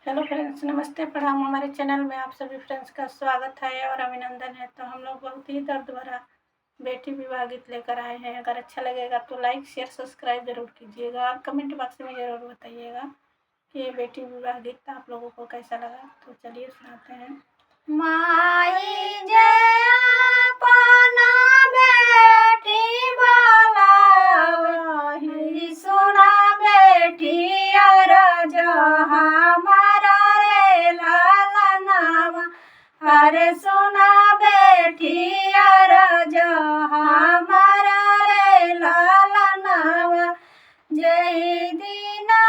Hello friends, नमस्ते प्रणाम। हमारे चैनल में आप सभी फ्रेंड्स का स्वागत है और अभिनंदन है। तो हम लोग बहुत ही दर्द भरा बेटी विवाह गीत लेकर आए हैं। अगर अच्छा लगेगा तो लाइक शेयर सब्सक्राइब जरूर कीजिएगा और कमेंट बॉक्स में ज़रूर बताइएगा कि ये बेटी विवाह गीत आप लोगों को कैसा लगा। तो चलिए सुनाते हैं। माई जय अपना बेटी बोलावही, सुना बेटी अरज हमारा रे लालनावा। अरे सुना बेटी अरज हमारा रे लालनावा। जय दीना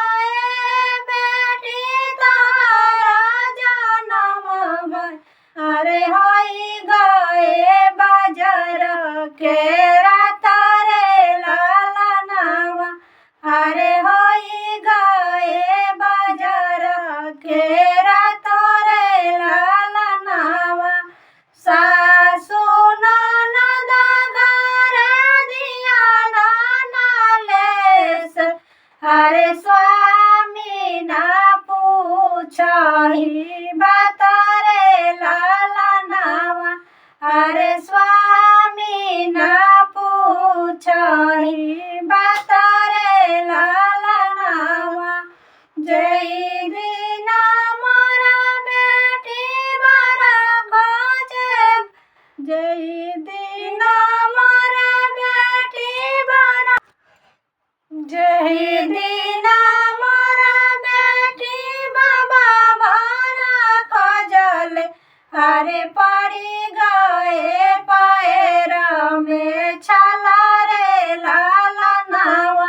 बेटी तारा जनम भय। अरे होई गए बाजार के राता रे लालनावा। अरे होई गए बाजार के राता रे लालनावा। सासु ननद घर दिया नालेस। अरे स्वामी ना पूछही बात रे लालनावा। अरे स्वामी ना पूछही बात रे लालनावा। जय दीना मोरा बेटी बड़ा खोजे। जय दीना मोरा बेटी बड़ा। जय दीना मोरा बेटी बाबा भरा खजल। अरे पड़ी गए पैर में छाला रे लालनावा।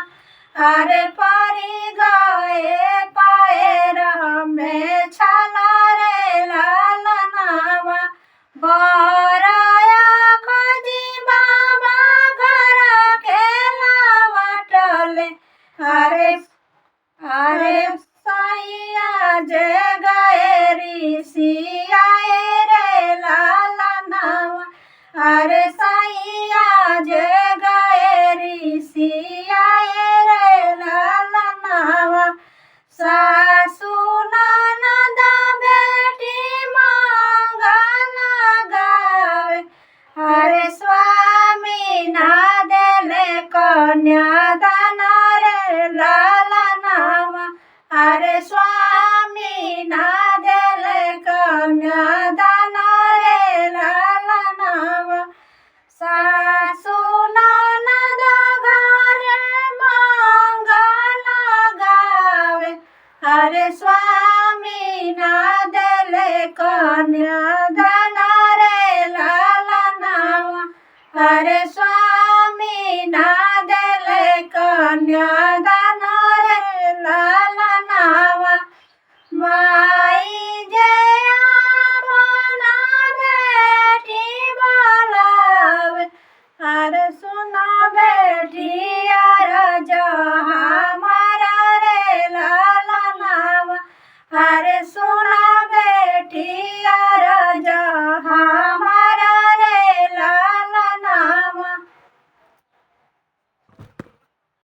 अरे पड़ी गए पैर में छाला रे लालनावा। बराया खोजी बाबा घर के लावटले। अरे सैया जे गए ऋषिया रे लालनावा। अरे सैया जे गए ऋषिया रे लालनावा। सासु ननद बेटी मंगल गावे। अरे स्वामी ना देले कन्यादान रे लालनावा। अरे स्वामी ना देले कन्यादान रे लालनावा। सासु ननद घर मंगल गावे। अरे स्वामी ना देले कन्यादान रे लालनावा। अरे स्वामी ना देले कन्यादान रे लालनावा। माई जय अपना बेटी बोलावे। अरे सुना बेटी अरज हमारा रे लालनावा। अरे